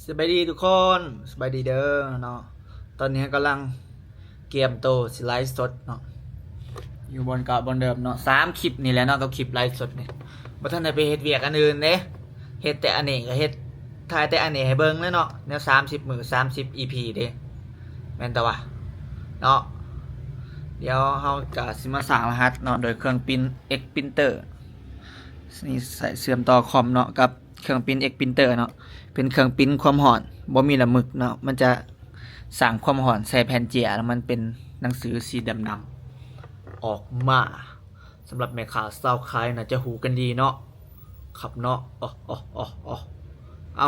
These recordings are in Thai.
สบายดีทุกคนสบายดีเด้อเนาะตอนนี้กำลังเกมโตสิไลฟ์สดเนาะอยู่บนเกาะบนเดิมเนาะ3 คลิปนี่แหละเนาะกับคลิปไลฟ์สดนี่บ่ทันได้ไปเฮ็ดเวียกอันอื่นเด้เฮ็ดแต่อันนี้ก็เฮ็ดถ่ายแต่อันนี้ให้เบิ่งเลยเนาะแนว30 มื้อ30 EP เด้แม่นตะวะเนาะเดี๋ยวเฮาก็สิมาสร้างรหัสเนาะโดยเครื่องพิมพ์ X Printer นี่ใส่เชื่อมต่อคอมเนาะกับเครื่องพิมพ์ X Printer เนาะเป็นเครื่องพิมพ์ความร้อนบ่มีน้ำหมึกเนาะมันจะสร้างความร้อนใส่แผ่นเจียแล้วมันเป็นหนังสือสีดำๆออกมาสำหรับแม่ค้าสาวขายน่าจะหูกันดีเนาะครับเนาะเอา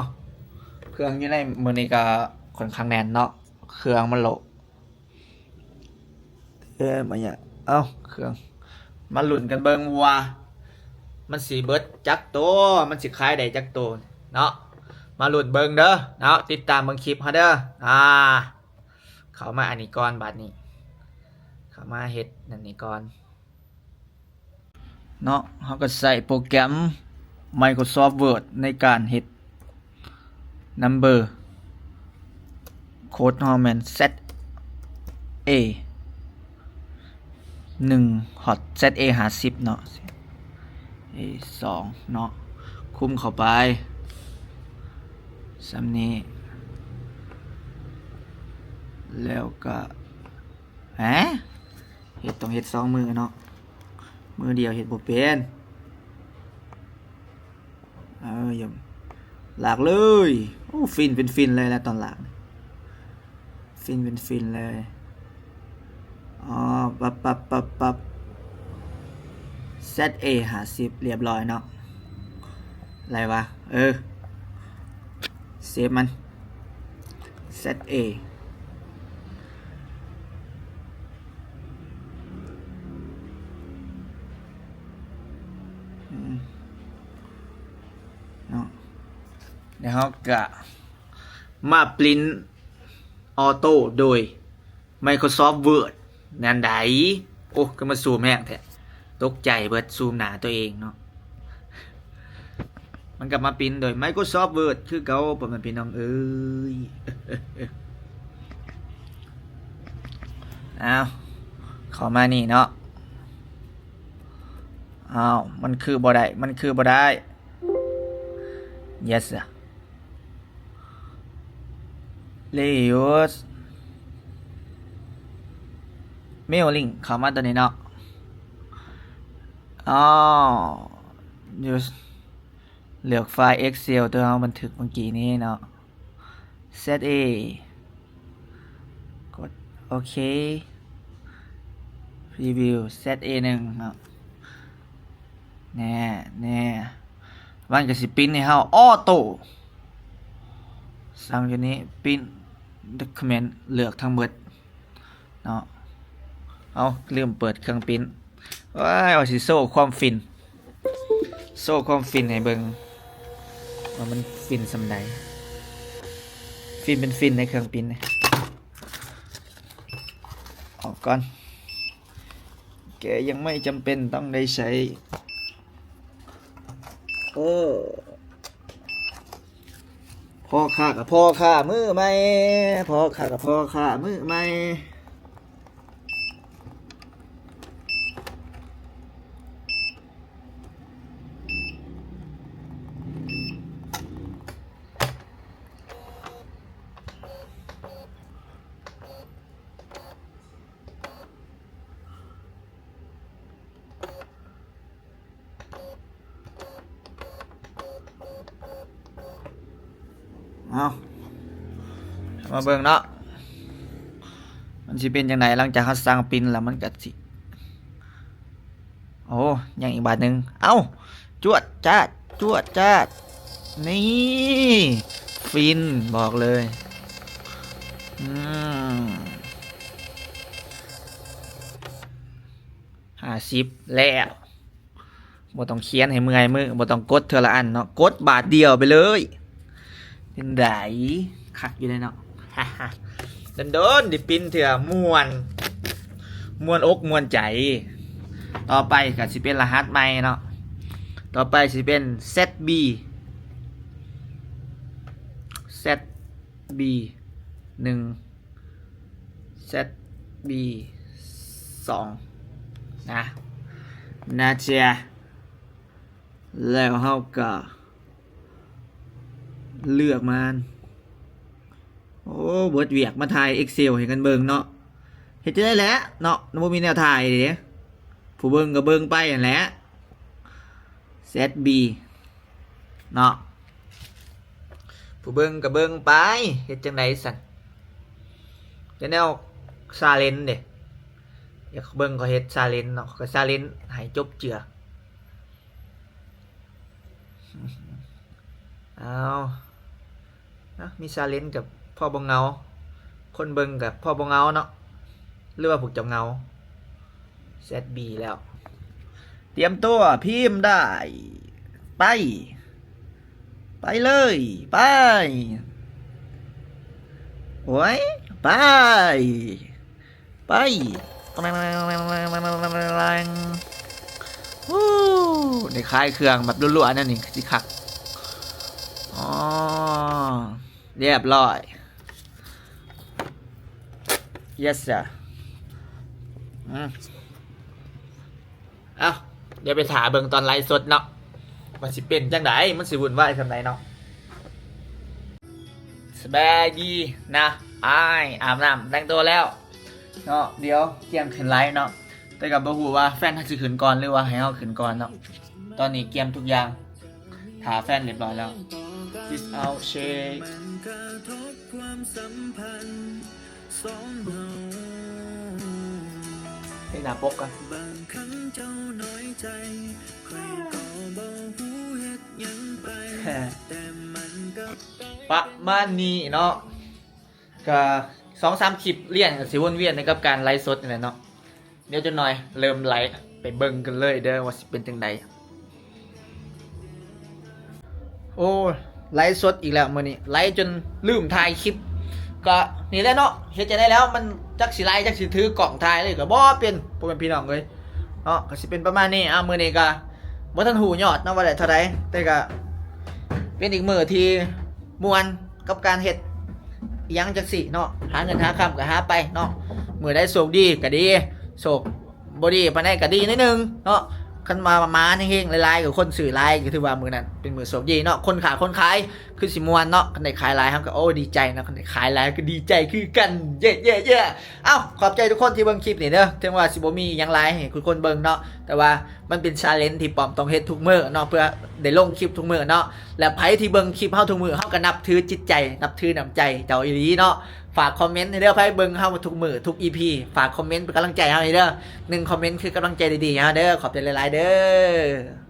เครื่องอยู่ในมือนี้ก็ค่อนข้างแน่นเนาะเครื่องมันโหลมาเนี่ยเอาเครื่องมาลุ้นกันเบิ่งว่ามันสิเบิดจักโตมันสิขายได้จักโตเนาะมาลุ้นเบิ่งเด้อเนาะติดตามเบิ่งคลิปเฮาเด้อเข้ามาอันนี้ก่อนบัดนี้เข้ามาเฮ็ดนั่นนี่ก่อนเนาะเฮาก็ใส่โปรแกรม Microsoft Word ในการเฮ็ด number โค้ดเฮาแม่น ZA 1 hot ZA 50เนาะ A 2เนาะคุมเข้าไปสำนี้แล้วก็เฮ็ดต้องเฮ็ด2 มือเนาะมือเดียวเฮ็ดบ่เป็นอย่าหลากเลยโอ้ฟินเป็นฟินเลยแล้วตอนหลังฟินเป็นฟินเลยปั๊บZA 50เรียบร้อยเนาะอะไรวะเซฟมัน ZA เนาะเดี๋ยวเราก็มาปริ้นออโต้โดย Microsoft Word นั่นไดโอ้ก็มาซูมแห้งแท้ตกใจเบิดซูมหนาตัวเองเนาะมันกลับมาปริ้นโดย Microsoft Word คือเก่าประมาณพี่น้องเอาเข้ามานี่เนาะมันคือบ่ได้ yes Leos mailing เข้ามาตัวนี้เนาะuse เลือกไฟล์ Excel ตัวเราบันทึกเมื่อกี้นี้เนาะ ZA กดโอเค preview ZA 1เนาะแน่มันก็สิปริ้นให้เฮาออโต้สั่งอยู่นี้ปริ้น document เลือกทั้งหมดเนาะลืมเปิดเครื่องปริ้นเอาสิโซ่ความฟินให้เบิ่งว่ามันฟินสำใดฟินเป็นฟินในเครื่องปริ้นออกก่อนแกยังไม่จำเป็นต้องได้ใช้พ่อข้ากับพ่อข้ามือใหม่มาเบิ่งเนาะมันสิเป็นจังไดหลังจากเขาสร้างปริ้นแล้วมันก็สิยังอีกบาทหนึ่งจวดจ้าดนี่ฟินบอกเลย50แล้วบ่ต้องเขียนให้เมื่อยมือบ่ต้องกดเทื่อละอันเนาะกดบาทเดียวไปเลยเป็นไดคักอยู่เลยเนาะโดนดิปิ้นเถื่อม่วนอกม่วนใจต่อไปก็สิเป็นรหัสใหม่เนาะต่อไปสิเป็น ZB ZB 1 ZB 2นะเจียแล้วเฮาก็เลือกมันโอ้เบิดเวียกมาถ่าย Excel ให้กันเบิ่งเนาะเฮ็ดจะได้แหละเนาะบ่มีแนวถ่ายเด้ผู้เบิ่งก็เบิ่งไปนั่นแหละ ZB เนาะผู้เบิ่งก็เบิ่งไปเฮ็ดจังได๋สั่นจะแนวซาเลนเด้อยากเบิ่งเขาเฮ็ดซาเลนเนาะก็ซาเลนให้จบเจือเอานะมีซาเลนกับพ่อบ่เงาคนเบิ่งกับพ่อบ่เงาเนาะหรือว่าพวกเจ้าเงา ZB แล้วเตรียมตัวพิมพ์ได้ไปเลยไปโอ้ยไปวู้ได้คลายเครื่องแบบรัวๆนั่นนี่สิคักอ๋อเรียบร้อย yes sir เอ้าเดี๋ยวไปถาเบิ่งตอนไลฟ์สดเนาะว่าสิเป็นจังไดมันสิวุ่นวายซำใดเนาะสบายดีนะอาบน้ำแต่งตัวแล้วเนาะเดี๋ยวเตรียมขึ้นไลฟ์เนาะแต่กับบ่ฮู้ว่าแฟนเฮาสิขึ้นก่อนหรือว่าให้เฮาขึ้นก่อนเนาะตอนนี้เตรียมทุกอย่างหาแฟนเรียบร้อยแล้ว this out shake ให้หน้าปกกันประมาณนี้เนาะก็2-3 คลิปเลี่ยนกับสิวนเวียนในกับการไลฟ์สดนี่แหละเนาะเดี๋ยวจะหน่อยเริ่มไลฟ์ไปเบิ่งกันเลยเด้อว่าสิเป็นจังไดโอ้ไลฟ์สดอีกแล้วมื้อนี้ไลฟ์จนลืมถ่ายคลิปก็นี่แหละเนาะเฮ็ดจะได้แล้วมันจักสิไลฟ์จักสิถือกล่องถ่ายเลยก็บ่เป็นบ่เป็นพี่น้องเลยเนาะก็สิเป็นประมาณนี้มื้อนี้ก็บ่ทันหูยอดเนาะว่าได้เท่าใดแต่ก็เป็นอีกมื้อที่ม่วนกับการเฮ็ดอีหยังจังซี่เนาะหาเงินหาค่ำก็หาไปเนาะมื้อใดโชคดีก็ดีโชคบ่ดีปานใดก็ดีนิดนึงเนาะคันมาเฮงๆหลายๆกับคนซื้อหลายก็ถือว่ามื้อนั้นเป็นมื้อโชคดีเนาะคนขายคือสิม่วนเนาะคันได้ขายหลายเฮาก็โอ้ดีใจเนาะคันได้ขายหลายก็ดีใจคือกันเย้ๆๆเอ้าขอบใจทุกคนที่เบิ่งคลิปนี่เด้อถึงว่าสิบ่มีหยังหลายให้ทุกคนเบิ่งเนาะแต่ว่ามันเป็น challenge ที่ป้อมต้องเฮ็ดทุกมื้อเนาะเพื่อได้ลงคลิปทุกมื้อเนาะและไผที่เบิ่งคลิปเฮาทุกมื้อเฮาก็นับถือจิตใจนับถือน้ำใจเจ้าอีหลีเนาะฝากคอมเมนต์ให้เด้อไผเบิ่งเฮาทุกมื้อทุก EP ฝากคอมเมนต์เป็นกำลังใจเฮาให้เด้อ1คอมเมนต์คือกำลังใจดีๆเฮาเด้อขอบใจหลายๆเด้อ